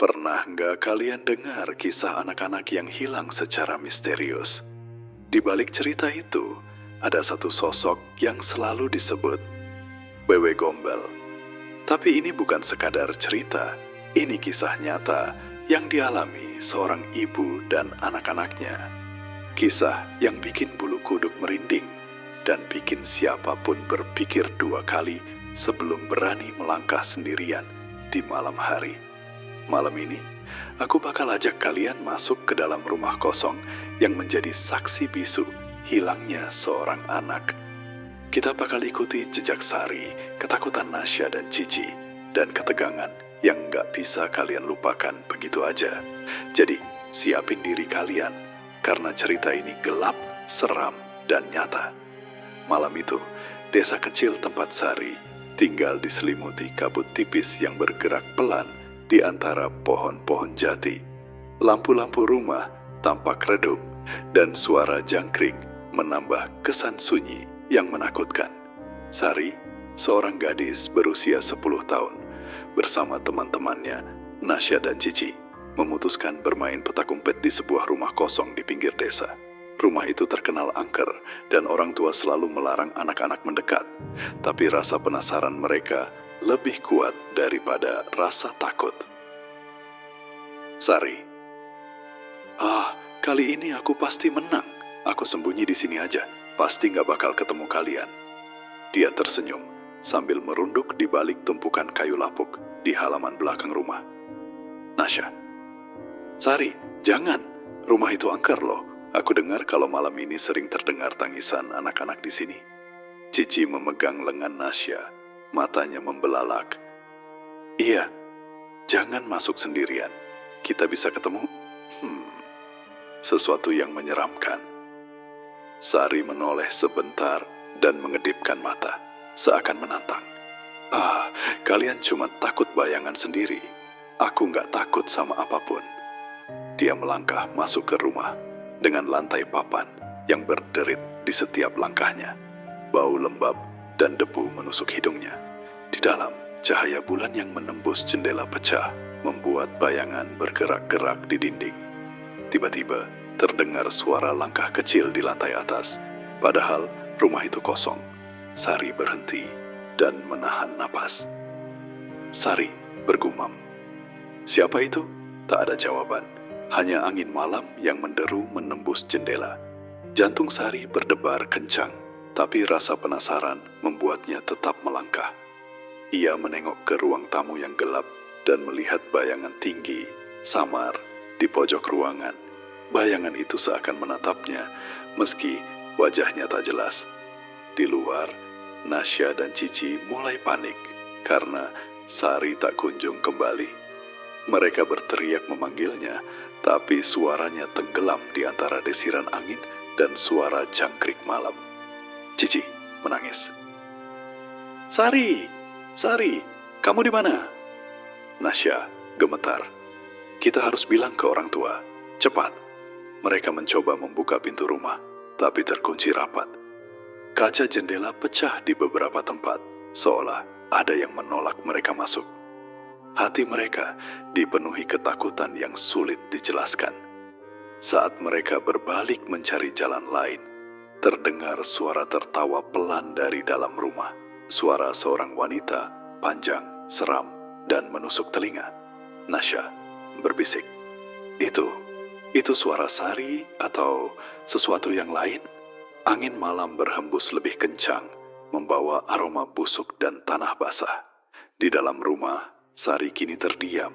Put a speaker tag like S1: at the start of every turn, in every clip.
S1: Pernah nggak kalian dengar kisah anak-anak yang hilang secara misterius? Di balik cerita itu, ada satu sosok yang selalu disebut Wewe Gombel. Tapi ini bukan sekadar cerita, ini kisah nyata yang dialami seorang ibu dan anak-anaknya. Kisah yang bikin bulu kuduk merinding dan bikin siapapun berpikir dua kali sebelum berani melangkah sendirian di malam hari. Malam ini, aku bakal ajak kalian masuk ke dalam rumah kosong yang menjadi saksi bisu hilangnya seorang anak. Kita bakal ikuti jejak Sari, ketakutan Nasya dan Cici, dan ketegangan yang nggak bisa kalian lupakan begitu aja. Jadi, siapin diri kalian, karena cerita ini gelap, seram, dan nyata. Malam itu, desa kecil tempat Sari tinggal diselimuti kabut tipis yang bergerak pelan di antara pohon-pohon jati. Lampu-lampu rumah tampak redup dan suara jangkrik menambah kesan sunyi yang menakutkan. Sari, seorang gadis berusia 10 tahun, bersama teman-temannya, Nasya dan Cici, memutuskan bermain petak umpet di sebuah rumah kosong di pinggir desa. Rumah itu terkenal angker dan orang tua selalu melarang anak-anak mendekat. Tapi rasa penasaran mereka lebih kuat daripada rasa takut. Sari, kali ini aku pasti menang. Aku sembunyi di sini aja, pasti nggak bakal ketemu kalian. Dia tersenyum sambil merunduk di balik tumpukan kayu lapuk di halaman belakang rumah. Nasya, Sari, jangan. Rumah itu angker loh. Aku dengar kalau malam ini sering terdengar tangisan anak-anak di sini. Cici memegang lengan Nasya, matanya membelalak. Iya, jangan masuk sendirian. Kita bisa ketemu. Sesuatu yang menyeramkan. Sari menoleh sebentar dan mengedipkan mata, seakan menantang. Kalian cuma takut bayangan sendiri. Aku nggak takut sama apapun. Dia melangkah masuk ke rumah dengan lantai papan yang berderit di setiap langkahnya. Bau lembab dan debu menusuk hidungnya. Di dalam, cahaya bulan yang menembus jendela pecah membuat bayangan bergerak-gerak di dinding. Tiba-tiba terdengar suara langkah kecil di lantai atas. Padahal rumah itu kosong. Sari berhenti dan menahan napas. Sari bergumam. Siapa itu? Tak ada jawaban. Hanya angin malam yang menderu menembus jendela. Jantung Sari berdebar kencang, tapi rasa penasaran membuatnya tetap melangkah. Ia menengok ke ruang tamu yang gelap dan melihat bayangan tinggi, samar, di pojok ruangan. Bayangan itu seakan menatapnya, meski wajahnya tak jelas. Di luar, Nasya dan Cici mulai panik karena Sari tak kunjung kembali. Mereka berteriak memanggilnya, tapi suaranya tenggelam di antara desiran angin dan suara jangkrik malam. Cici menangis. Sari, Sari, kamu di mana? Nasya gemetar. Kita harus bilang ke orang tua. Cepat. Mereka mencoba membuka pintu rumah, tapi terkunci rapat. Kaca jendela pecah di beberapa tempat, seolah ada yang menolak mereka masuk. Hati mereka dipenuhi ketakutan yang sulit dijelaskan. Saat mereka berbalik mencari jalan lain, terdengar suara tertawa pelan dari dalam rumah. Suara seorang wanita, panjang, seram, dan menusuk telinga. Nasya berbisik. Itu suara Sari atau sesuatu yang lain? Angin malam berhembus lebih kencang, membawa aroma busuk dan tanah basah. Di dalam rumah, Sari kini terdiam,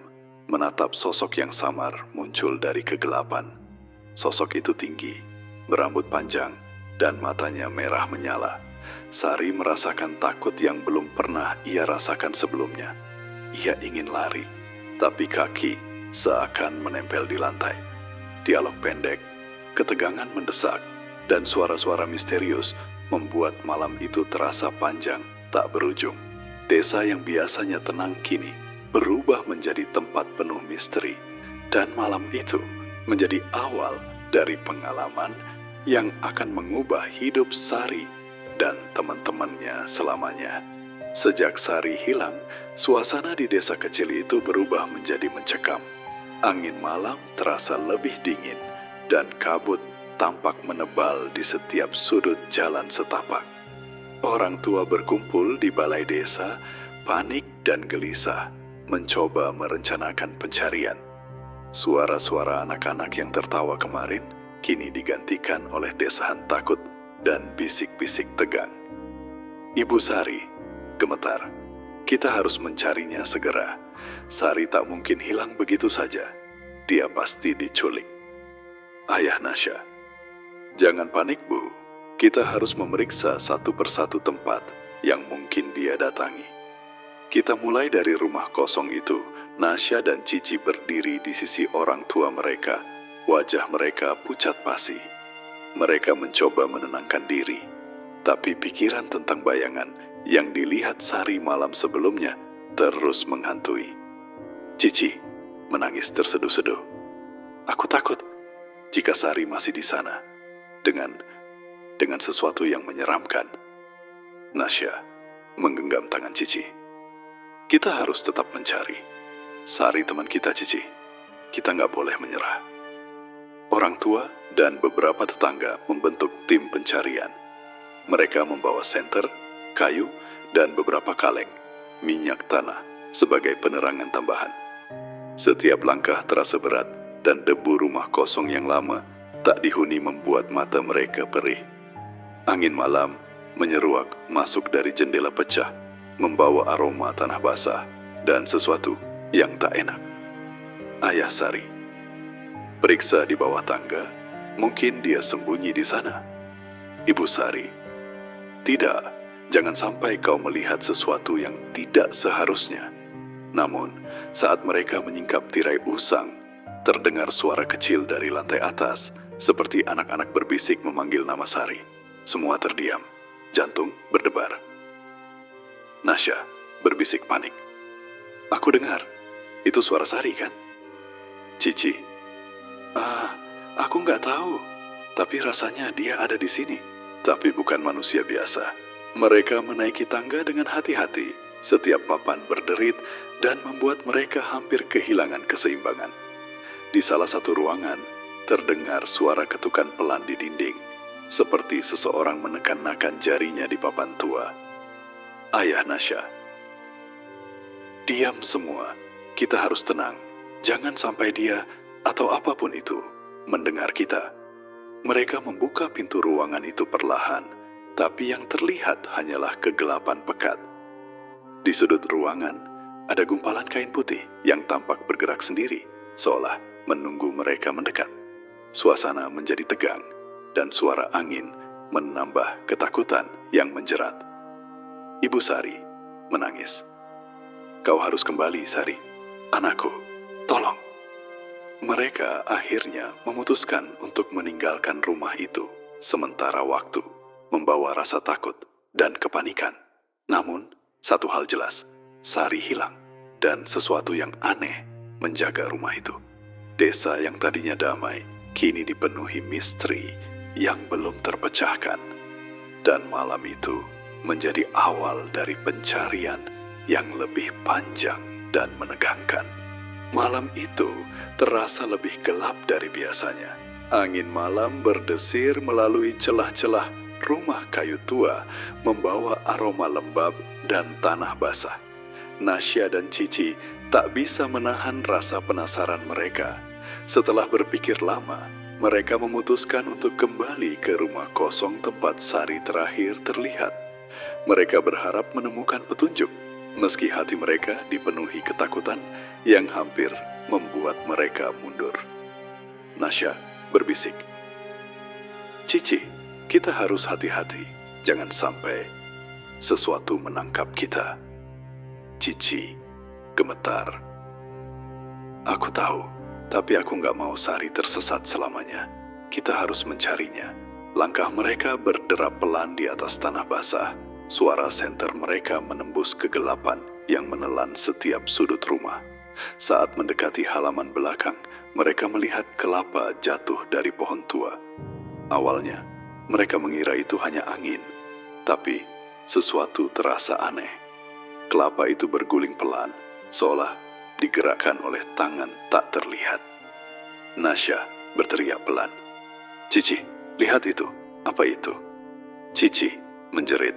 S1: menatap sosok yang samar muncul dari kegelapan. Sosok itu tinggi, berambut panjang, dan matanya merah menyala. Sari merasakan takut yang belum pernah ia rasakan sebelumnya. Ia ingin lari, tapi kaki seakan menempel di lantai. Dialog pendek, ketegangan mendesak, dan suara-suara misterius membuat malam itu terasa panjang, tak berujung. Desa yang biasanya tenang kini berubah menjadi tempat penuh misteri, dan malam itu menjadi awal dari pengalaman yang akan mengubah hidup Sari dan teman-temannya selamanya. Sejak Sari hilang, suasana di desa kecil itu berubah menjadi mencekam. Angin malam terasa lebih dingin dan kabut tampak menebal di setiap sudut jalan setapak. Orang tua berkumpul di balai desa, panik dan gelisah, mencoba merencanakan pencarian. Suara-suara anak-anak yang tertawa kemarin kini digantikan oleh desahan takut dan bisik-bisik tegang. Ibu Sari gemetar. Kita harus mencarinya segera. Sari tak mungkin hilang begitu saja. Dia pasti diculik. Ayah Nasya, jangan panik, Bu. Kita harus memeriksa satu persatu tempat yang mungkin dia datangi. Kita mulai dari rumah kosong itu. Nasya dan Cici berdiri di sisi orang tua mereka. Wajah mereka pucat pasi. Mereka mencoba menenangkan diri, tapi pikiran tentang bayangan yang dilihat Sari malam sebelumnya terus menghantui. Cici menangis terseduh-seduh. Aku takut jika Sari masih di sana dengan sesuatu yang menyeramkan. Nasya menggenggam tangan Cici. Kita harus tetap mencari. Sari teman kita, Cici. Kita nggak boleh menyerah. Orang tua dan beberapa tetangga membentuk tim pencarian. Mereka membawa senter, kayu, dan beberapa kaleng, minyak tanah sebagai penerangan tambahan. Setiap langkah terasa berat dan debu rumah kosong yang lama tak dihuni membuat mata mereka perih. Angin malam menyeruak masuk dari jendela pecah, membawa aroma tanah basah dan sesuatu yang tak enak. Ayah Sari, periksa di bawah tangga, mungkin dia sembunyi di sana. Ibu Sari, tidak, jangan sampai kau melihat sesuatu yang tidak seharusnya. Namun, saat mereka menyingkap tirai usang, terdengar suara kecil dari lantai atas, seperti anak-anak berbisik memanggil nama Sari. Semua terdiam, jantung berdebar. Nasya berbisik panik. Aku dengar, itu suara Sari kan? Cici, aku nggak tahu, tapi rasanya dia ada di sini. Tapi bukan manusia biasa. Mereka menaiki tangga dengan hati-hati. Setiap papan berderit dan membuat mereka hampir kehilangan keseimbangan. Di salah satu ruangan, terdengar suara ketukan pelan di dinding, seperti seseorang menekan-nekan jarinya di papan tua. Ayah Nasya, diam semua. Kita harus tenang. Jangan sampai dia atau apapun itu mendengar kita. Mereka membuka pintu ruangan itu perlahan, tapi yang terlihat hanyalah kegelapan pekat. Di sudut ruangan, ada gumpalan kain putih yang tampak bergerak sendiri, seolah menunggu mereka mendekat. Suasana menjadi tegang, dan suara angin menambah ketakutan yang menjerat. Ibu Sari menangis. Kau harus kembali, Sari. Anakku, tolong. Mereka akhirnya memutuskan untuk meninggalkan rumah itu sementara waktu, membawa rasa takut dan kepanikan. Namun, satu hal jelas, Sari hilang dan sesuatu yang aneh menjaga rumah itu. Desa yang tadinya damai kini dipenuhi misteri yang belum terpecahkan. Dan malam itu menjadi awal dari pencarian yang lebih panjang dan menegangkan. Malam itu terasa lebih gelap dari biasanya. Angin malam berdesir melalui celah-celah rumah kayu tua, membawa aroma lembab dan tanah basah. Nasya dan Cici tak bisa menahan rasa penasaran mereka. Setelah berpikir lama, mereka memutuskan untuk kembali ke rumah kosong tempat Sari terakhir terlihat. Mereka berharap menemukan petunjuk, meski hati mereka dipenuhi ketakutan yang hampir membuat mereka mundur. Nasya berbisik, Cici, kita harus hati-hati, jangan sampai sesuatu menangkap kita. Cici gemetar. Aku tahu, tapi aku nggak mau Sari tersesat selamanya. Kita harus mencarinya. Langkah mereka berderap pelan di atas tanah basah. Suara senter mereka menembus kegelapan yang menelan setiap sudut rumah. Saat mendekati halaman belakang, mereka melihat kelapa jatuh dari pohon tua. Awalnya, mereka mengira itu hanya angin, tapi sesuatu terasa aneh. Kelapa itu berguling pelan, seolah digerakkan oleh tangan tak terlihat. Nasya berteriak pelan. "Cici, lihat itu. Apa itu?" Cici menjerit.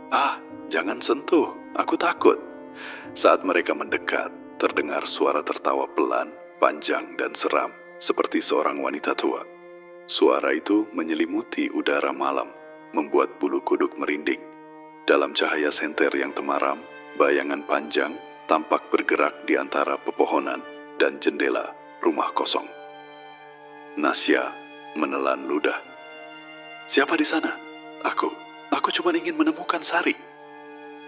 S1: "Ah, jangan sentuh, aku takut." Saat mereka mendekat, terdengar suara tertawa pelan, panjang dan seram, seperti seorang wanita tua. Suara itu menyelimuti udara malam, membuat bulu kuduk merinding. Dalam cahaya senter yang temaram, bayangan panjang tampak bergerak di antara pepohonan dan jendela rumah kosong. Nasya menelan ludah. "Siapa di sana?" Aku cuma ingin menemukan Sari."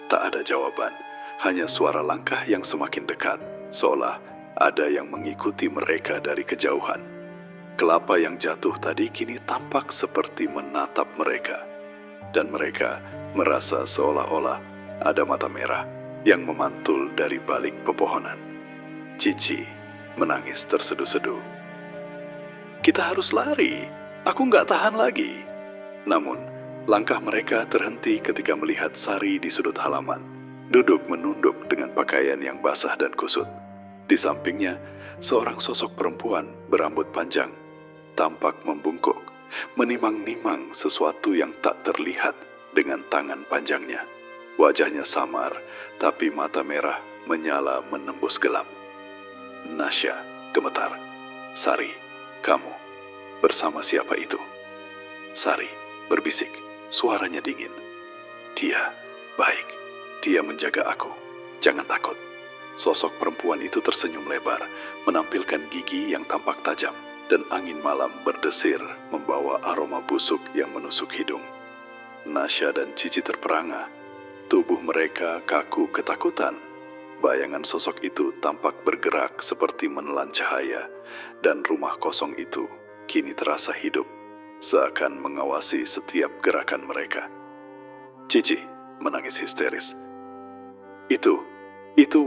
S1: Tak ada jawaban, hanya suara langkah yang semakin dekat, seolah ada yang mengikuti mereka dari kejauhan. Kelapa yang jatuh tadi kini tampak seperti menatap mereka, dan mereka merasa seolah-olah ada mata merah yang memantul dari balik pepohonan. Cici menangis terseduh-seduh. "Kita harus lari, aku nggak tahan lagi." Namun, langkah mereka terhenti ketika melihat Sari di sudut halaman, duduk menunduk dengan pakaian yang basah dan kusut. Di sampingnya, seorang sosok perempuan berambut panjang, tampak membungkuk, menimang-nimang sesuatu yang tak terlihat dengan tangan panjangnya. Wajahnya samar, tapi mata merah menyala menembus gelap. Nasya gemetar. "Sari, kamu bersama siapa itu?" Sari berbisik, suaranya dingin. "Dia baik, dia menjaga aku. Jangan takut." Sosok perempuan itu tersenyum lebar, menampilkan gigi yang tampak tajam, dan angin malam berdesir membawa aroma busuk yang menusuk hidung. Nasya dan Cici terperangah. Tubuh mereka kaku ketakutan. Bayangan sosok itu tampak bergerak seperti menelan cahaya, dan rumah kosong itu kini terasa hidup, seakan mengawasi setiap gerakan mereka. Cici menangis histeris. Itu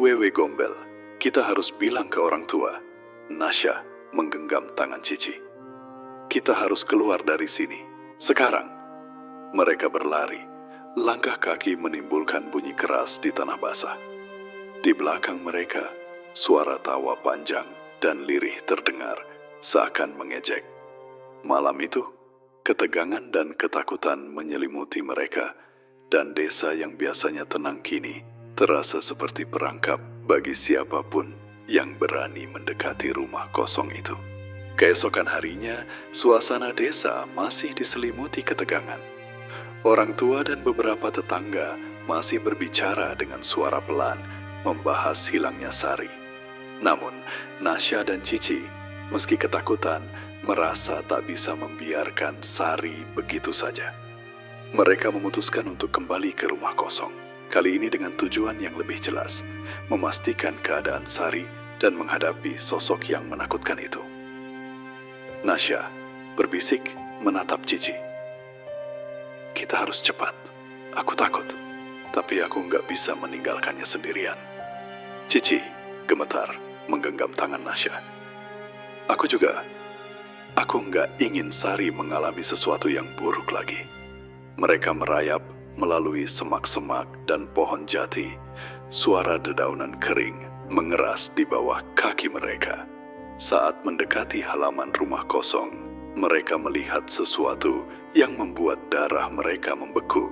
S1: Wewe Gombel. Kita harus bilang ke orang tua." Nasya menggenggam tangan Cici. "Kita harus keluar dari sini, sekarang." Mereka berlari. Langkah kaki menimbulkan bunyi keras di tanah basah. Di belakang mereka, suara tawa panjang dan lirih terdengar, seakan mengejek. Malam itu, ketegangan dan ketakutan menyelimuti mereka, dan desa yang biasanya tenang kini terasa seperti perangkap bagi siapapun yang berani mendekati rumah kosong itu. Keesokan harinya, suasana desa masih diselimuti ketegangan. Orang tua dan beberapa tetangga masih berbicara dengan suara pelan, membahas hilangnya Sari. Namun, Nasya dan Cici, meski ketakutan, merasa tak bisa membiarkan Sari begitu saja. Mereka memutuskan untuk kembali ke rumah kosong, kali ini dengan tujuan yang lebih jelas, memastikan keadaan Sari dan menghadapi sosok yang menakutkan itu. Nasya berbisik menatap Cici. "Kita harus cepat. Aku takut, tapi aku nggak bisa meninggalkannya sendirian." Cici gemetar menggenggam tangan Nasya. Aku nggak ingin Sari mengalami sesuatu yang buruk lagi." Mereka merayap melalui semak-semak dan pohon jati. Suara dedaunan kering mengeras di bawah kaki mereka. Saat mendekati halaman rumah kosong, mereka melihat sesuatu yang membuat darah mereka membeku.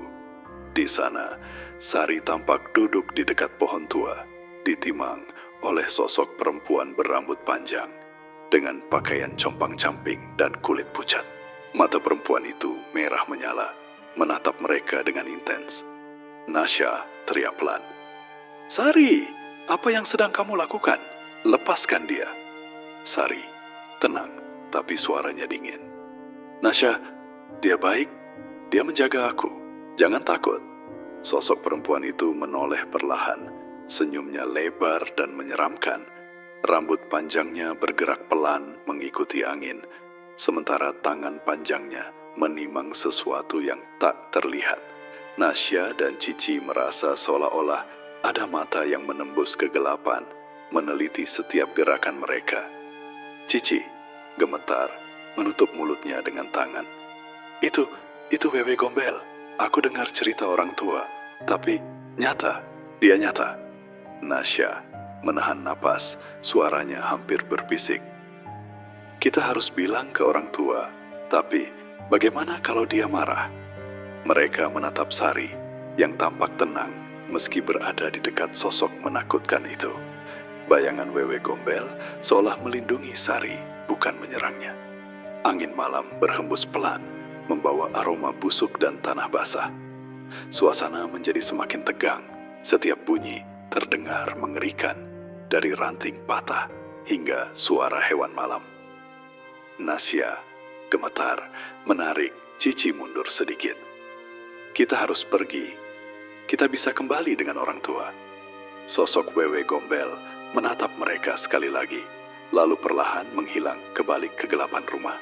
S1: Di sana, Sari tampak duduk di dekat pohon tua, ditimang oleh sosok perempuan berambut panjang dengan pakaian compang-camping dan kulit pucat. Mata perempuan itu merah menyala, menatap mereka dengan intens. Nasya teriak pelan. "Sari, apa yang sedang kamu lakukan? Lepaskan dia." Sari tenang, tapi suaranya dingin. "Nasya, dia baik. Dia menjaga aku. Jangan takut." Sosok perempuan itu menoleh perlahan, senyumnya lebar dan menyeramkan. Rambut panjangnya bergerak pelan mengikuti angin, sementara tangan panjangnya menimang sesuatu yang tak terlihat. Nasya dan Cici merasa seolah-olah ada mata yang menembus kegelapan, meneliti setiap gerakan mereka. Cici gemetar, menutup mulutnya dengan tangan. Itu Wewe Gombel. Aku dengar cerita orang tua, tapi dia nyata." Nasya menahan napas, suaranya hampir berbisik. Kita harus bilang ke orang tua, tapi bagaimana kalau dia marah? Mereka menatap Sari yang tampak tenang meski berada di dekat sosok menakutkan itu. Bayangan Wewe Gombel seolah melindungi Sari, bukan menyerangnya. Angin malam berhembus pelan, membawa aroma busuk dan tanah basah. Suasana menjadi semakin tegang. Setiap bunyi terdengar mengerikan, dari ranting patah hingga suara hewan malam. Nasya gemetar, menarik Cici mundur sedikit. Kita harus pergi. Kita bisa kembali dengan orang tua. Sosok Wewe Gombel menatap mereka sekali lagi, lalu perlahan menghilang ke balik kegelapan rumah.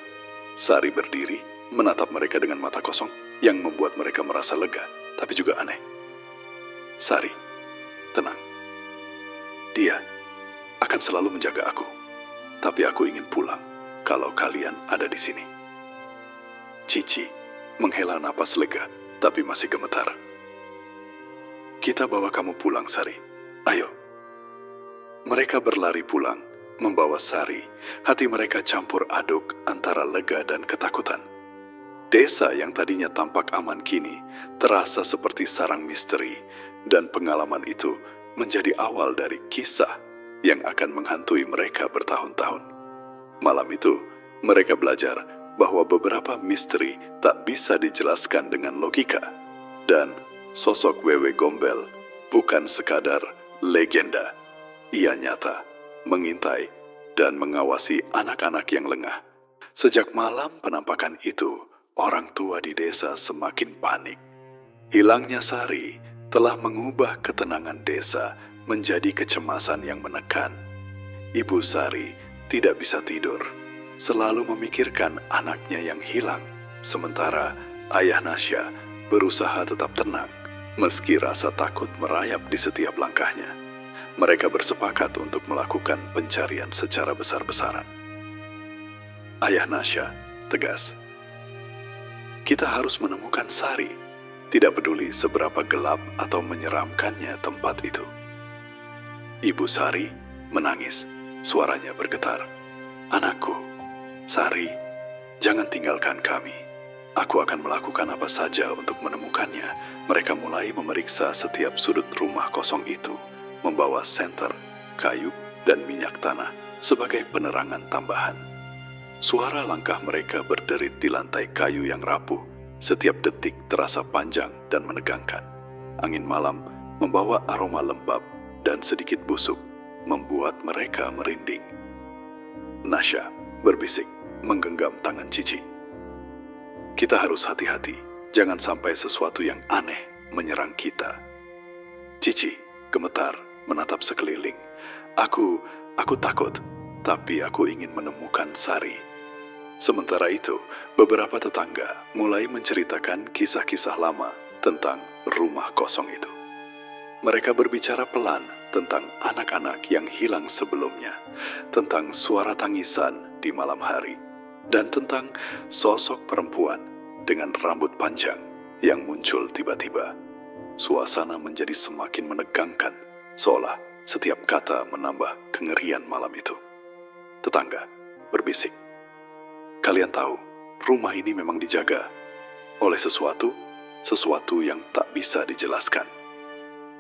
S1: Sari berdiri, menatap mereka dengan mata kosong, yang membuat mereka merasa lega, tapi juga aneh. Sari, tenang. Dia akan selalu menjaga aku, tapi aku ingin pulang kalau kalian ada di sini. Cici menghela napas lega, tapi masih gemetar. Kita bawa kamu pulang, Sari. Ayo. Mereka berlari pulang, membawa Sari. Hati mereka campur aduk antara lega dan ketakutan. Desa yang tadinya tampak aman kini terasa seperti sarang misteri, dan pengalaman itu menjadi awal dari kisah yang akan menghantui mereka bertahun-tahun. Malam itu, mereka belajar bahwa beberapa misteri tak bisa dijelaskan dengan logika, dan sosok Wewe Gombel bukan sekadar legenda. Ia nyata, mengintai, dan mengawasi anak-anak yang lengah. Sejak malam penampakan itu, orang tua di desa semakin panik. Hilangnya Sari telah mengubah ketenangan desa menjadi kecemasan yang menekan. Ibu Sari tidak bisa tidur, selalu memikirkan anaknya yang hilang, sementara ayah Nasya berusaha tetap tenang, meski rasa takut merayap di setiap langkahnya. Mereka bersepakat untuk melakukan pencarian secara besar-besaran. Ayah Nasya tegas, "Kita harus menemukan Sari, tidak peduli seberapa gelap atau menyeramkannya tempat itu." Ibu Sari menangis, suaranya bergetar. "Anakku, Sari, jangan tinggalkan kami. Aku akan melakukan apa saja untuk menemukannya." Mereka mulai memeriksa setiap sudut rumah kosong itu, membawa senter, kayu, dan minyak tanah sebagai penerangan tambahan. Suara langkah mereka berderit di lantai kayu yang rapuh. Setiap detik terasa panjang dan menegangkan. Angin malam membawa aroma lembab dan sedikit busuk, membuat mereka merinding. Nasya berbisik, menggenggam tangan Cici. "Kita harus hati-hati, jangan sampai sesuatu yang aneh menyerang kita." Cici gemetar, menatap sekeliling. Aku takut, tapi aku ingin menemukan Sari." Sementara itu, beberapa tetangga mulai menceritakan kisah-kisah lama tentang rumah kosong itu. Mereka berbicara pelan tentang anak-anak yang hilang sebelumnya, tentang suara tangisan di malam hari, dan tentang sosok perempuan dengan rambut panjang yang muncul tiba-tiba. Suasana menjadi semakin menegangkan, seolah setiap kata menambah kengerian malam itu. Tetangga berbisik, "Kalian tahu, rumah ini memang dijaga oleh sesuatu yang tak bisa dijelaskan."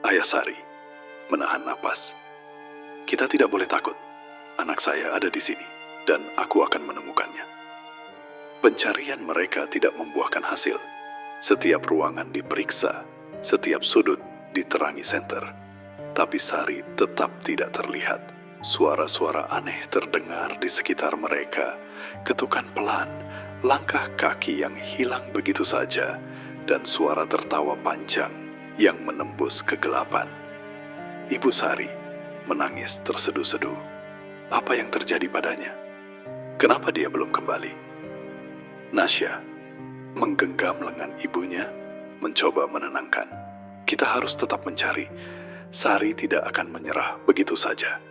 S1: Ayah Sari menahan napas. "Kita tidak boleh takut. Anak saya ada di sini, dan aku akan menemukannya." Pencarian mereka tidak membuahkan hasil. Setiap ruangan diperiksa, setiap sudut diterangi senter. Tapi Sari tetap tidak terlihat. Suara-suara aneh terdengar di sekitar mereka. Ketukan pelan, langkah kaki yang hilang begitu saja, dan suara tertawa panjang yang menembus kegelapan. Ibu Sari menangis terseduh-seduh. Apa yang terjadi padanya? Kenapa dia belum kembali? Nasya menggenggam lengan ibunya, mencoba menenangkan. "Kita harus tetap mencari. Sari tidak akan menyerah begitu saja."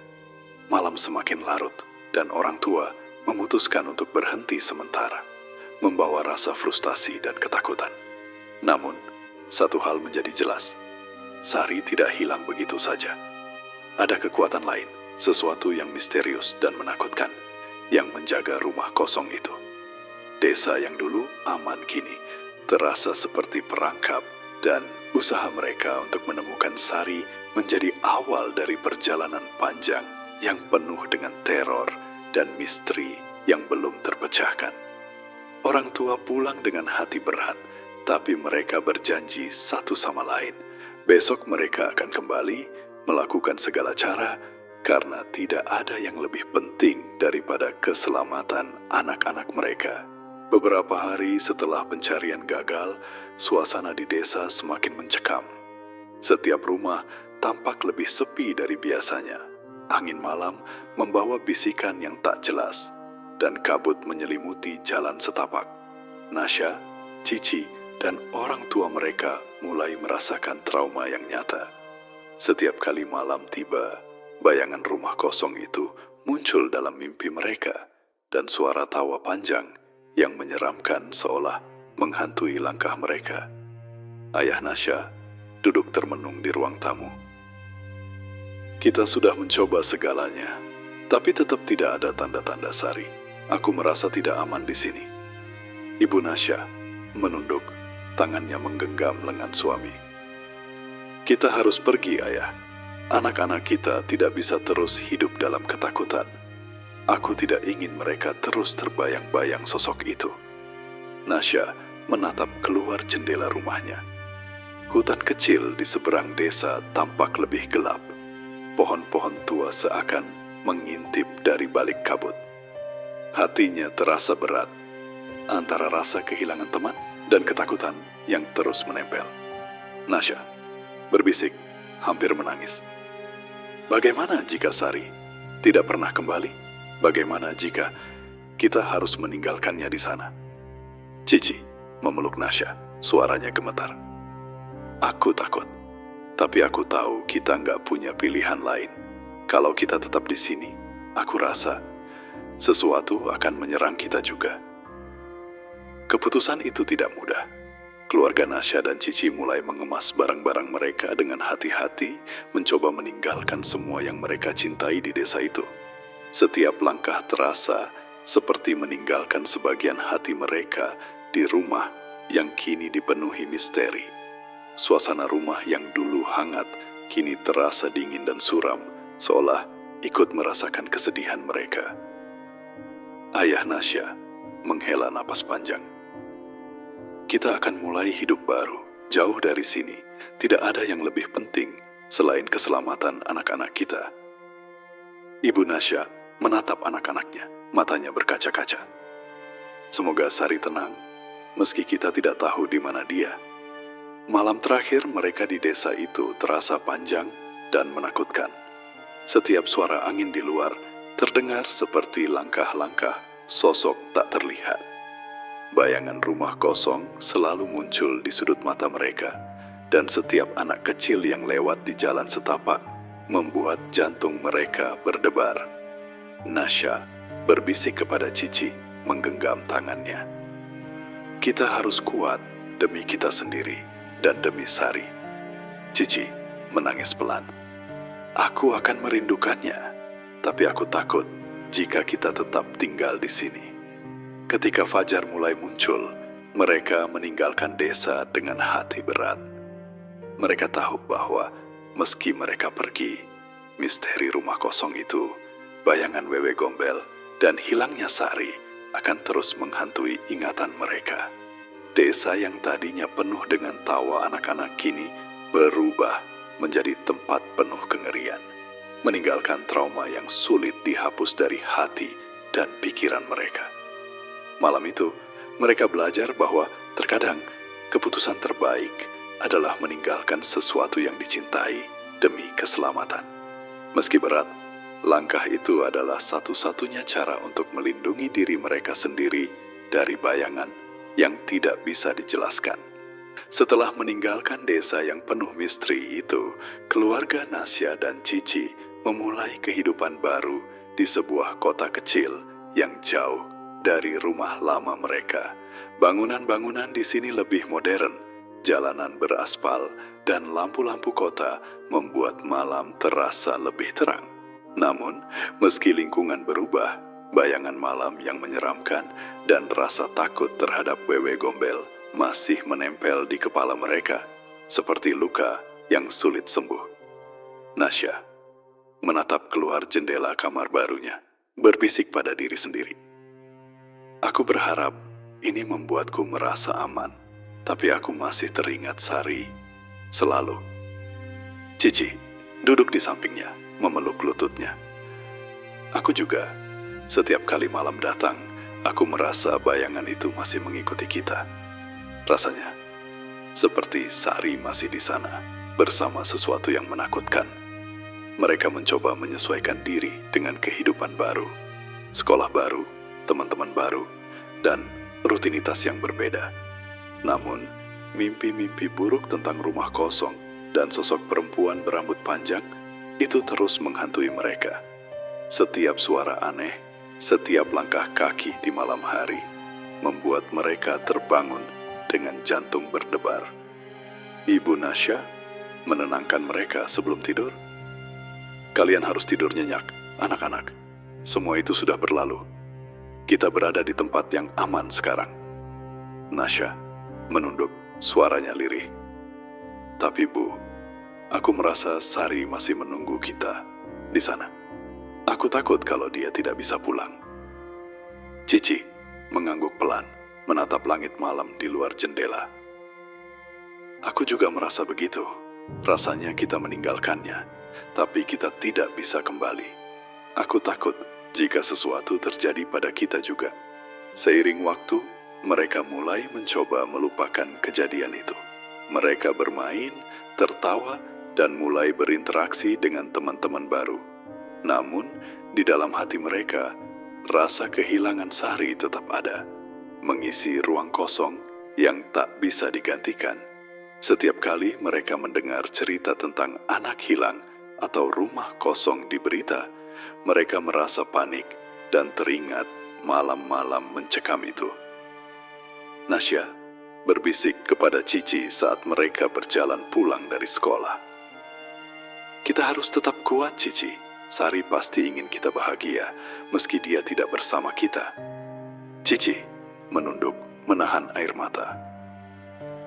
S1: Malam semakin larut, dan orang tua memutuskan untuk berhenti sementara, membawa rasa frustasi dan ketakutan. Namun, satu hal menjadi jelas, Sari tidak hilang begitu saja. Ada kekuatan lain, sesuatu yang misterius dan menakutkan, yang menjaga rumah kosong itu. Desa yang dulu aman kini terasa seperti perangkap, dan usaha mereka untuk menemukan Sari menjadi awal dari perjalanan panjang yang penuh dengan teror dan misteri yang belum terpecahkan. Orang tua pulang dengan hati berat, tapi mereka berjanji satu sama lain. Besok mereka akan kembali melakukan segala cara karena tidak ada yang lebih penting daripada keselamatan anak-anak mereka. Beberapa hari setelah pencarian gagal, suasana di desa semakin mencekam. Setiap rumah tampak lebih sepi dari biasanya. Angin malam membawa bisikan yang tak jelas, dan kabut menyelimuti jalan setapak. Nasya, Cici, dan orang tua mereka mulai merasakan trauma yang nyata. Setiap kali malam tiba, bayangan rumah kosong itu muncul dalam mimpi mereka, dan suara tawa panjang yang menyeramkan seolah menghantui langkah mereka. Ayah Nasya duduk termenung di ruang tamu. Kita sudah mencoba segalanya, tapi tetap tidak ada tanda-tanda Sari. Aku merasa tidak aman di sini. Ibu Nasya menunduk, tangannya menggenggam lengan suami. Kita harus pergi, Ayah. Anak-anak kita tidak bisa terus hidup dalam ketakutan. Aku tidak ingin mereka terus terbayang-bayang sosok itu. Nasya menatap keluar jendela rumahnya. Hutan kecil di seberang desa tampak lebih gelap. Pohon-pohon tua seakan mengintip dari balik kabut. Hatinya terasa berat, antara rasa kehilangan teman dan ketakutan yang terus menempel. Nasya berbisik, hampir menangis. Bagaimana jika Sari tidak pernah kembali? Bagaimana jika kita harus meninggalkannya di sana? Cici memeluk Nasya, suaranya gemetar. Aku takut, tapi aku tahu kita nggak punya pilihan lain. Kalau kita tetap di sini, aku rasa sesuatu akan menyerang kita juga. Keputusan itu tidak mudah. Keluarga Nasya dan Cici mulai mengemas barang-barang mereka dengan hati-hati, mencoba meninggalkan semua yang mereka cintai di desa itu. Setiap langkah terasa seperti meninggalkan sebagian hati mereka di rumah yang kini dipenuhi misteri. Suasana rumah yang dulu hangat kini terasa dingin dan suram, seolah ikut merasakan kesedihan mereka. Ayah Nasya menghela napas panjang. Kita akan mulai hidup baru, jauh dari sini. Tidak ada yang lebih penting selain keselamatan anak-anak kita. Ibu Nasya menatap anak-anaknya, matanya berkaca-kaca. Semoga Sari tenang, meski kita tidak tahu di mana dia. Malam terakhir mereka di desa itu terasa panjang dan menakutkan. Setiap suara angin di luar terdengar seperti langkah-langkah sosok tak terlihat. Bayangan rumah kosong selalu muncul di sudut mata mereka, dan setiap anak kecil yang lewat di jalan setapak membuat jantung mereka berdebar. Nasya berbisik kepada Cici, menggenggam tangannya. Kita harus kuat demi kita sendiri dan demi Sari. Cici menangis pelan. Aku akan merindukannya, tapi aku takut jika kita tetap tinggal di sini. Ketika fajar mulai muncul, mereka meninggalkan desa dengan hati berat. Mereka tahu bahwa meski mereka pergi, misteri rumah kosong itu, bayangan Wewe Gombel, dan hilangnya Sari akan terus menghantui ingatan mereka. Desa yang tadinya penuh dengan tawa anak-anak kini berubah menjadi tempat penuh kengerian, meninggalkan trauma yang sulit dihapus dari hati dan pikiran mereka. Malam itu, mereka belajar bahwa terkadang keputusan terbaik adalah meninggalkan sesuatu yang dicintai demi keselamatan. Meski berat, langkah itu adalah satu-satunya cara untuk melindungi diri mereka sendiri dari bayangan yang tidak bisa dijelaskan. Setelah meninggalkan desa yang penuh misteri itu, keluarga Nasya dan Cici memulai kehidupan baru di sebuah kota kecil yang jauh dari rumah lama mereka. Bangunan-bangunan di sini lebih modern, Jalanan beraspal dan lampu-lampu kota membuat malam terasa lebih terang. Namun, meski lingkungan berubah, bayangan malam yang menyeramkan dan rasa takut terhadap wewe gombel masih menempel di kepala mereka, seperti luka yang sulit sembuh. Nasya menatap keluar jendela kamar barunya, berbisik pada diri sendiri. Aku berharap ini membuatku merasa aman, tapi aku masih teringat Sari selalu. Cici duduk di sampingnya, memeluk lututnya. Aku juga, setiap kali malam datang, aku merasa bayangan itu masih mengikuti kita. Rasanya seperti Sari masih di sana, bersama sesuatu yang menakutkan. Mereka mencoba menyesuaikan diri dengan kehidupan baru, sekolah baru, teman-teman baru, dan rutinitas yang berbeda. Namun, mimpi-mimpi buruk tentang rumah kosong dan sosok perempuan berambut panjang itu terus menghantui mereka. Setiap suara aneh, setiap langkah kaki di malam hari membuat mereka terbangun dengan jantung berdebar. Ibu Nasya menenangkan mereka sebelum tidur. Kalian harus tidur nyenyak, anak-anak. Semua itu sudah berlalu. Kita berada di tempat yang aman sekarang. Nasya menunduk, suaranya lirih. Tapi Bu, aku merasa Sari masih menunggu kita di sana. Aku takut kalau dia tidak bisa pulang. Cici mengangguk pelan, menatap langit malam di luar jendela. Aku juga merasa begitu. Rasanya kita meninggalkannya, tapi kita tidak bisa kembali. Aku takut jika sesuatu terjadi pada kita juga. Seiring waktu, mereka mulai mencoba melupakan kejadian itu. Mereka bermain, tertawa, dan mulai berinteraksi dengan teman-teman baru. Namun, di dalam hati mereka, rasa kehilangan Sari tetap ada, mengisi ruang kosong yang tak bisa digantikan. Setiap kali mereka mendengar cerita tentang anak hilang atau rumah kosong di berita, mereka merasa panik dan teringat malam-malam mencekam itu. Nasya berbisik kepada Cici saat mereka berjalan pulang dari sekolah. Kita harus tetap kuat, Cici. Sari pasti ingin kita bahagia, meski dia tidak bersama kita. Cici menunduk, menahan air mata.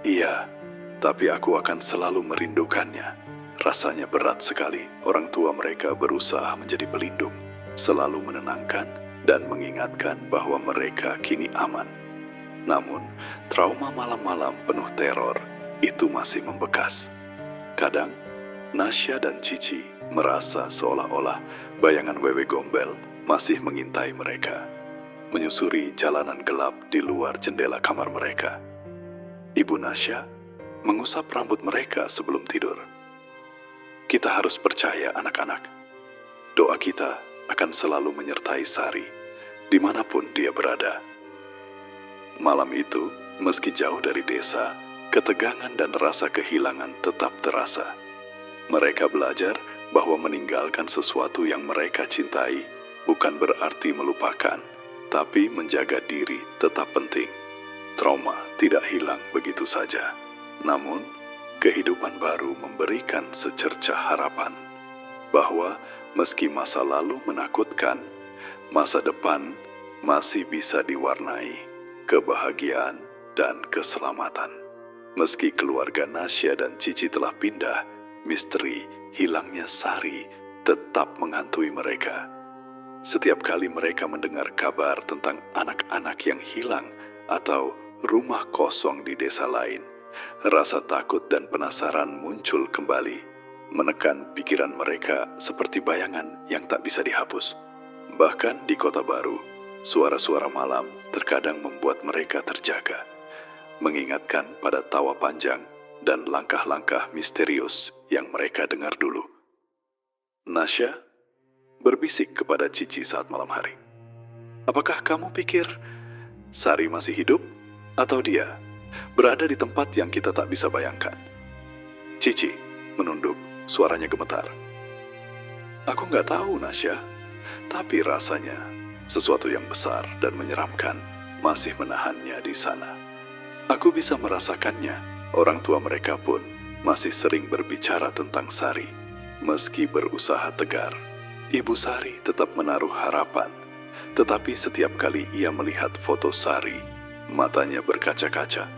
S1: Iya, tapi aku akan selalu merindukannya. Rasanya berat sekali orang tua mereka berusaha menjadi pelindung, selalu menenangkan dan mengingatkan bahwa mereka kini aman. Namun, trauma malam-malam penuh teror itu masih membekas. Kadang, Nasya dan Cici merasa seolah-olah bayangan wewe gombel masih mengintai mereka, menyusuri jalanan gelap di luar jendela kamar mereka. Ibu Nasya mengusap rambut mereka sebelum tidur. Kita harus percaya, anak-anak. Doa kita akan selalu menyertai Sari, dimanapun dia berada. Malam itu, meski jauh dari desa, ketegangan dan rasa kehilangan tetap terasa. Mereka belajar bahwa meninggalkan sesuatu yang mereka cintai bukan berarti melupakan, tapi menjaga diri tetap penting. Trauma tidak hilang begitu saja, namun kehidupan baru memberikan secercah harapan bahwa meski masa lalu menakutkan, masa depan masih bisa diwarnai kebahagiaan dan keselamatan. Meski keluarga Nasya dan Cici telah pindah, misteri hilangnya Sari tetap menghantui mereka. Setiap kali mereka mendengar kabar tentang anak-anak yang hilang atau rumah kosong di desa lain, rasa takut dan penasaran muncul kembali, menekan pikiran mereka seperti bayangan yang tak bisa dihapus. Bahkan di kota baru, suara-suara malam terkadang membuat mereka terjaga, mengingatkan pada tawa panjang dan langkah-langkah misterius yang mereka dengar dulu. Nasya berbisik kepada Cici saat malam hari. Apakah kamu pikir Sari masih hidup atau dia berada di tempat yang kita tak bisa bayangkan? Cici menunduk, suaranya gemetar. Aku nggak tahu, Nasya, tapi rasanya sesuatu yang besar dan menyeramkan masih menahannya di sana. Aku bisa merasakannya Orang tua mereka pun masih sering berbicara tentang Sari. Meski berusaha tegar, Ibu Sari tetap menaruh harapan. Tetapi setiap kali ia melihat foto Sari, matanya berkaca-kaca.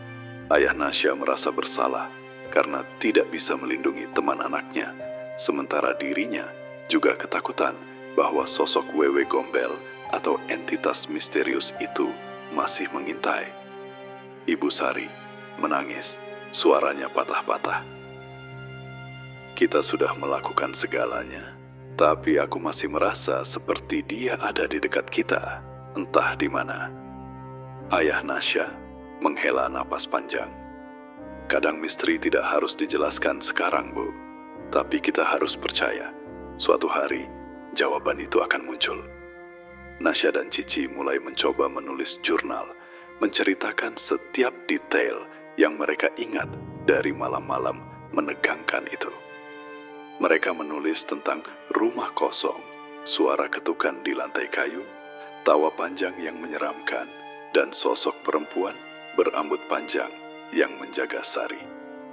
S1: Ayah Nasya merasa bersalah karena tidak bisa melindungi teman anaknya, sementara dirinya juga ketakutan bahwa sosok Wewe Gombel atau entitas misterius itu masih mengintai. Ibu Sari menangis, suaranya patah-patah. Kita sudah melakukan segalanya, tapi aku masih merasa seperti dia ada di dekat kita, entah di mana. Ayah Nasya menghela napas panjang. Kadang misteri tidak harus dijelaskan sekarang, Bu. Tapi kita harus percaya, suatu hari jawaban itu akan muncul. Nasya dan Cici mulai mencoba menulis jurnal, menceritakan setiap detail yang mereka ingat dari malam-malam menegangkan itu. Mereka menulis tentang rumah kosong, suara ketukan di lantai kayu, tawa panjang yang menyeramkan, dan sosok perempuan berambut panjang yang menjaga Sari.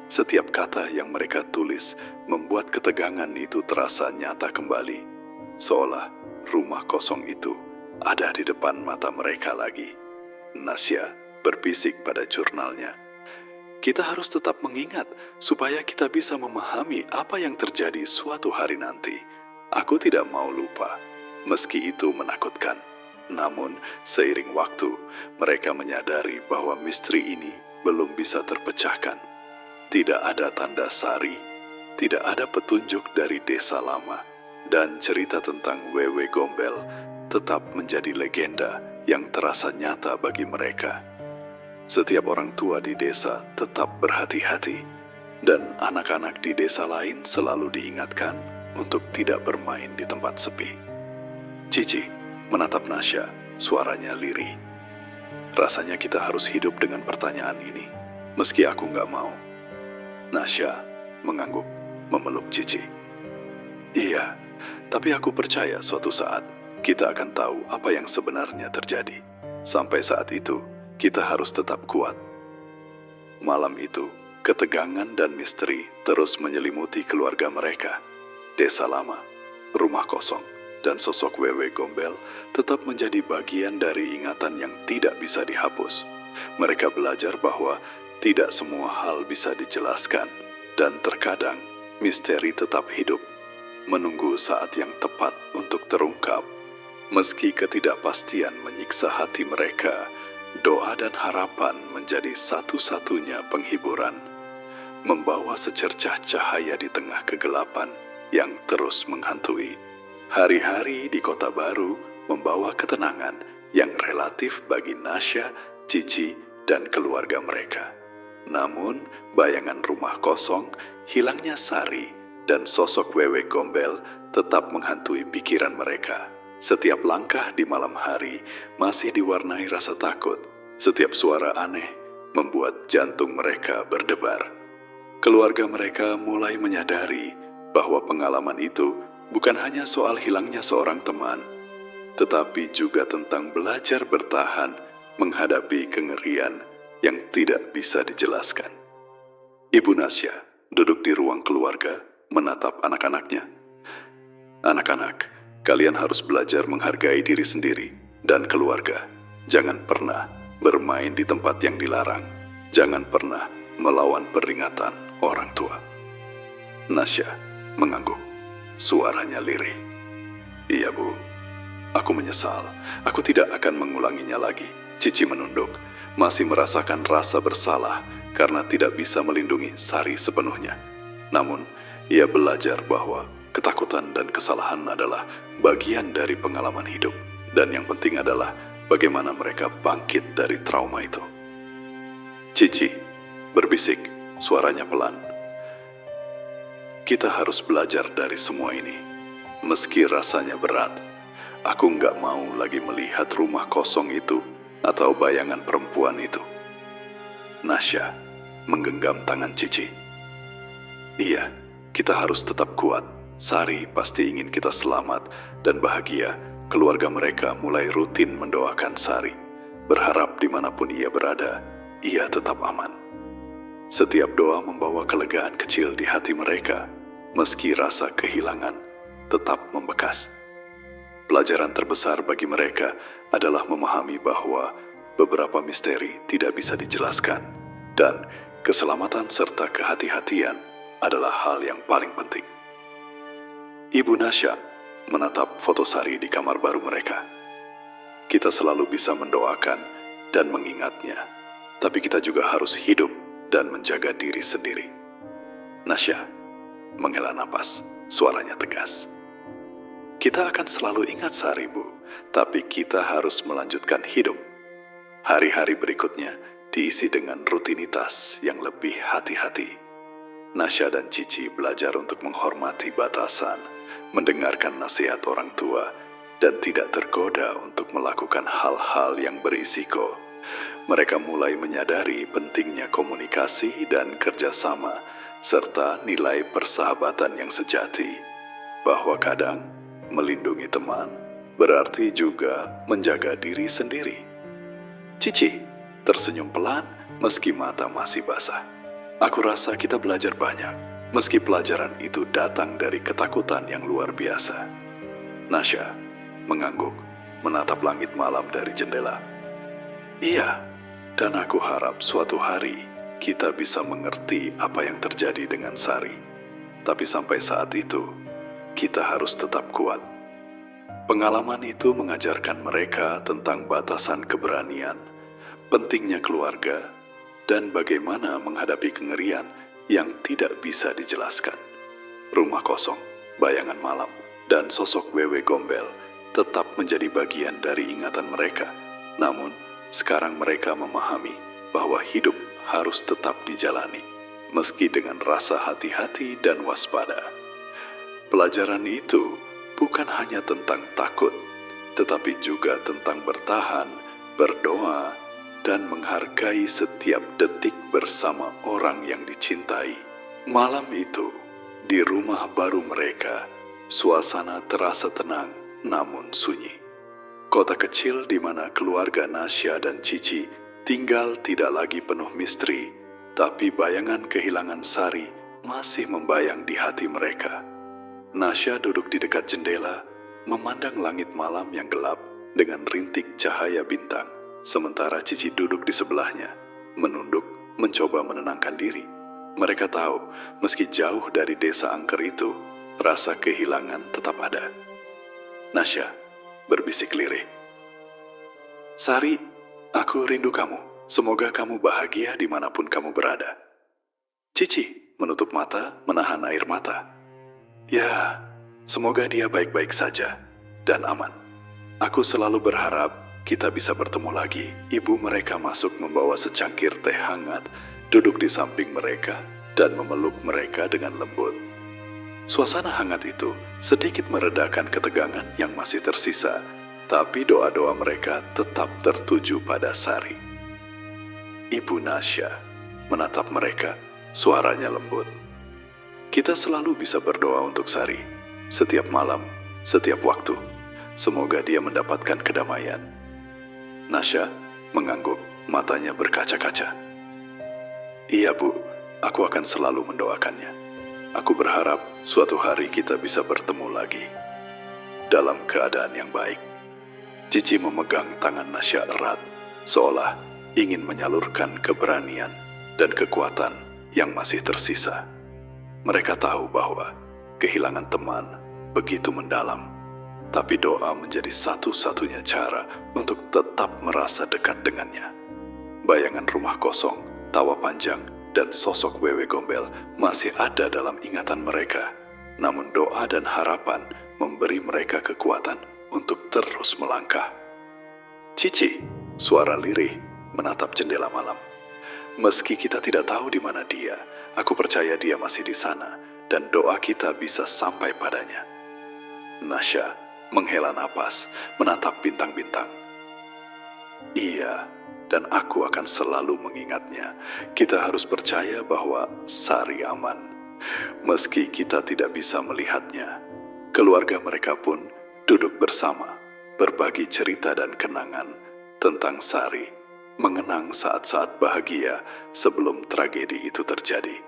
S1: Setiap kata yang mereka tulis membuat ketegangan itu terasa nyata kembali, seolah rumah kosong itu ada di depan mata mereka lagi. Nasya berbisik pada jurnalnya, "Kita harus tetap mengingat supaya kita bisa memahami apa yang terjadi suatu hari nanti. Aku tidak mau lupa, meski itu menakutkan." Namun, seiring waktu, mereka menyadari bahwa misteri ini belum bisa terpecahkan. Tidak ada tanda Sari, tidak ada petunjuk dari desa lama, dan cerita tentang Wewe Gombel tetap menjadi legenda yang terasa nyata bagi mereka. Setiap orang tua di desa tetap berhati-hati, dan anak-anak di desa lain selalu diingatkan untuk tidak bermain di tempat sepi. Cici menatap Nasya, suaranya lirih. "Rasanya kita harus hidup dengan pertanyaan ini, meski aku nggak mau." Nasya mengangguk, memeluk Cici. "Iya, tapi aku percaya suatu saat kita akan tahu apa yang sebenarnya terjadi. Sampai saat itu, kita harus tetap kuat." Malam itu, ketegangan dan misteri terus menyelimuti keluarga mereka. Desa lama, rumah kosong, dan sosok Wewe Gombel tetap menjadi bagian dari ingatan yang tidak bisa dihapus. Mereka belajar bahwa tidak semua hal bisa dijelaskan, dan terkadang misteri tetap hidup, menunggu saat yang tepat untuk terungkap. Meski ketidakpastian menyiksa hati mereka, doa dan harapan menjadi satu-satunya penghiburan, membawa secercah cahaya di tengah kegelapan yang terus menghantui. Hari-hari di Kota Baru membawa ketenangan yang relatif bagi Nasya, Cici, dan keluarga mereka. Namun, bayangan rumah kosong, hilangnya Sari, dan sosok Wewe Gombel tetap menghantui pikiran mereka. Setiap langkah di malam hari masih diwarnai rasa takut. Setiap suara aneh membuat jantung mereka berdebar. Keluarga mereka mulai menyadari bahwa pengalaman itu bukan hanya soal hilangnya seorang teman, tetapi juga tentang belajar bertahan menghadapi kengerian yang tidak bisa dijelaskan. Ibu Nasya duduk di ruang keluarga menatap anak-anaknya. "Anak-anak, kalian harus belajar menghargai diri sendiri dan keluarga. Jangan pernah bermain di tempat yang dilarang. Jangan pernah melawan peringatan orang tua." Nasya mengangguk, suaranya lirih. "Iya, Bu. Aku menyesal. Aku tidak akan mengulanginya lagi." Cici menunduk, masih merasakan rasa bersalah karena tidak bisa melindungi Sari sepenuhnya. Namun, ia belajar bahwa ketakutan dan kesalahan adalah bagian dari pengalaman hidup, dan yang penting adalah bagaimana mereka bangkit dari trauma itu. Cici berbisik, suaranya pelan. "Kita harus belajar dari semua ini. Meski rasanya berat, aku nggak mau lagi melihat rumah kosong itu atau bayangan perempuan itu." Nasya menggenggam tangan Cici. "Iya, kita harus tetap kuat. Sari pasti ingin kita selamat dan bahagia." Keluarga mereka mulai rutin mendoakan Sari, berharap dimanapun ia berada, ia tetap aman. Setiap doa membawa kelegaan kecil di hati mereka, meski rasa kehilangan tetap membekas. Pelajaran terbesar bagi mereka adalah memahami bahwa beberapa misteri tidak bisa dijelaskan, dan keselamatan serta kehati-hatian adalah hal yang paling penting. Ibu Nasya menatap foto Sari di kamar baru mereka. Kita selalu bisa mendoakan dan mengingatnya, tapi kita juga harus hidup dan menjaga diri sendiri. Nasya menghela napas, suaranya tegas. Kita akan selalu ingat Sari, Bu, tapi kita harus melanjutkan hidup. Hari-hari berikutnya diisi dengan rutinitas yang lebih hati-hati. Nasya dan Cici belajar untuk menghormati batasan, mendengarkan nasihat orang tua, dan tidak tergoda untuk melakukan hal-hal yang berisiko. Mereka mulai menyadari pentingnya komunikasi dan kerjasama, serta nilai persahabatan yang sejati. Bahwa kadang melindungi teman berarti juga menjaga diri sendiri. Cici tersenyum pelan meski mata masih basah. Aku rasa kita belajar banyak, meski pelajaran itu datang dari ketakutan yang luar biasa. Nasya mengangguk, menatap langit malam dari jendela. Iya, dan aku harap suatu hari kita bisa mengerti apa yang terjadi dengan Sari. Tapi sampai saat itu, kita harus tetap kuat. Pengalaman itu mengajarkan mereka tentang batasan keberanian, pentingnya keluarga, dan bagaimana menghadapi kengerian yang tidak bisa dijelaskan. Rumah kosong, bayangan malam, dan sosok Wewe Gombel tetap menjadi bagian dari ingatan mereka. Namun, sekarang mereka memahami bahwa hidup harus tetap dijalani, meski dengan rasa hati-hati dan waspada. Pelajaran itu bukan hanya tentang takut, tetapi juga tentang bertahan, berdoa, dan menghargai setiap detik bersama orang yang dicintai. Malam itu, di rumah baru mereka, suasana terasa tenang namun sunyi. Kota kecil di mana keluarga Nasya dan Cici tinggal tidak lagi penuh misteri, tapi bayangan kehilangan Sari masih membayang di hati mereka. Nasya duduk di dekat jendela, memandang langit malam yang gelap dengan rintik cahaya bintang, sementara Cici duduk di sebelahnya, menunduk, mencoba menenangkan diri. Mereka tahu, meski jauh dari desa angker itu, rasa kehilangan tetap ada. Nasya berbisik lirih. Sari, aku rindu kamu. Semoga kamu bahagia dimanapun kamu berada. Cici menutup mata, menahan air mata. Ya, semoga dia baik-baik saja dan aman. Aku selalu berharap kita bisa bertemu lagi. Ibu mereka masuk membawa secangkir teh hangat, duduk di samping mereka dan memeluk mereka dengan lembut. Suasana hangat itu sedikit meredakan ketegangan yang masih tersisa, tapi doa-doa mereka tetap tertuju pada Sari. Ibu Nasya menatap mereka, suaranya lembut. Kita selalu bisa berdoa untuk Sari, setiap malam, setiap waktu. Semoga dia mendapatkan kedamaian. Nasya mengangguk, matanya berkaca-kaca. Iya, Bu, aku akan selalu mendoakannya. Aku berharap suatu hari kita bisa bertemu lagi dalam keadaan yang baik. Cici memegang tangan Nasya erat, seolah ingin menyalurkan keberanian dan kekuatan yang masih tersisa. Mereka tahu bahwa kehilangan teman begitu mendalam, tapi doa menjadi satu-satunya cara untuk tetap merasa dekat dengannya. Bayangan rumah kosong, tawa panjang, dan sosok Wewe Gombel masih ada dalam ingatan mereka. Namun doa dan harapan memberi mereka kekuatan untuk terus melangkah. Cici, suara lirih, menatap jendela malam. Meski kita tidak tahu di mana dia, aku percaya dia masih di sana dan doa kita bisa sampai padanya. Nasya menghela napas, menatap bintang-bintang. Iya, dan aku akan selalu mengingatnya. Kita harus percaya bahwa Sari aman. Meski kita tidak bisa melihatnya, keluarga mereka pun duduk bersama, berbagi cerita dan kenangan tentang Sari mengenang saat-saat bahagia sebelum tragedi itu terjadi.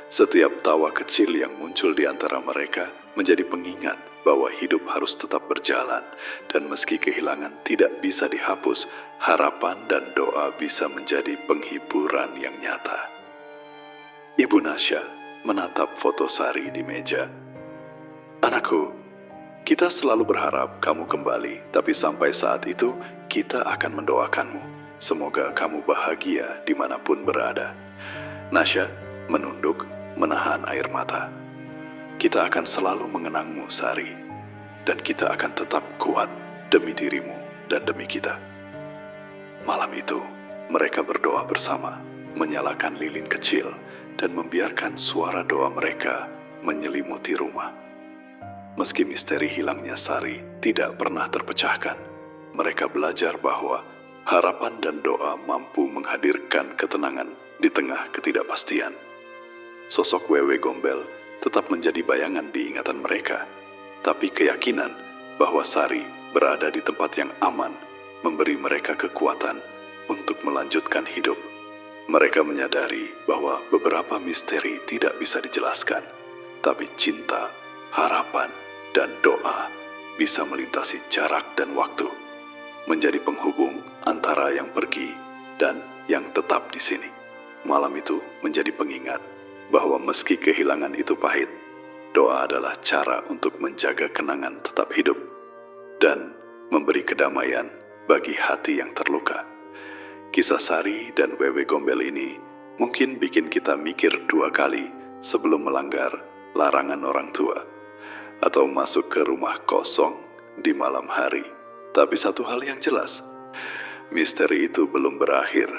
S1: Setiap tawa kecil yang muncul di antara mereka menjadi pengingat bahwa hidup harus tetap berjalan, dan meski kehilangan tidak bisa dihapus, harapan dan doa bisa menjadi penghiburan yang nyata. Ibu Nasya menatap foto Sari di meja. "Anakku, kita selalu berharap kamu kembali, tapi sampai saat itu kita akan mendoakanmu. Semoga kamu bahagia dimanapun berada." Nasya menunduk, menahan air mata. "Kita akan selalu mengenangmu, Sari, dan kita akan tetap kuat demi dirimu dan demi kita." Malam itu, mereka berdoa bersama, menyalakan lilin kecil, dan membiarkan suara doa mereka menyelimuti rumah. Meski misteri hilangnya Sari tidak pernah terpecahkan, mereka belajar bahwa harapan dan doa mampu menghadirkan ketenangan di tengah ketidakpastian. Sosok Wewe Gombel tetap menjadi bayangan di ingatan mereka, tapi keyakinan bahwa Sari berada di tempat yang aman memberi mereka kekuatan untuk melanjutkan hidup. Mereka menyadari bahwa beberapa misteri tidak bisa dijelaskan, tapi cinta, harapan, dan doa bisa melintasi jarak dan waktu, menjadi penghubung antara yang pergi dan yang tetap di sini. Malam itu menjadi pengingat bahwa meski kehilangan itu pahit, doa adalah cara untuk menjaga kenangan tetap hidup dan memberi kedamaian bagi hati yang terluka. Kisah Sari dan Wewe Gombel ini mungkin bikin kita mikir 2 kali sebelum melanggar larangan orang tua atau masuk ke rumah kosong di malam hari. Tapi satu hal yang jelas, misteri itu belum berakhir.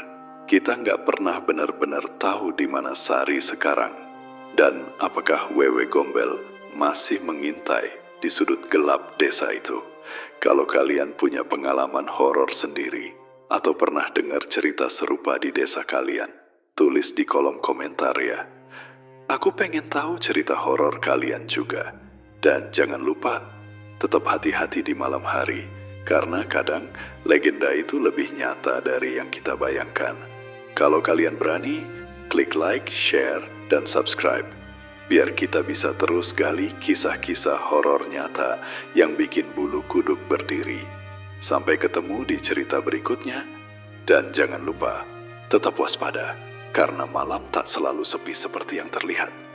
S1: Kita nggak pernah benar-benar tahu di mana Sari sekarang, dan apakah Wewe Gombel masih mengintai di sudut gelap desa itu. Kalau kalian punya pengalaman horor sendiri atau pernah dengar cerita serupa di desa kalian, tulis di kolom komentar ya. Aku pengen tahu cerita horor kalian juga. Dan jangan lupa, tetap hati-hati di malam hari, karena kadang legenda itu lebih nyata dari yang kita bayangkan. Kalau kalian berani, klik like, share, dan subscribe, biar kita bisa terus gali kisah-kisah horor nyata yang bikin bulu kuduk berdiri. Sampai ketemu di cerita berikutnya, dan jangan lupa, tetap waspada, karena malam tak selalu sepi seperti yang terlihat.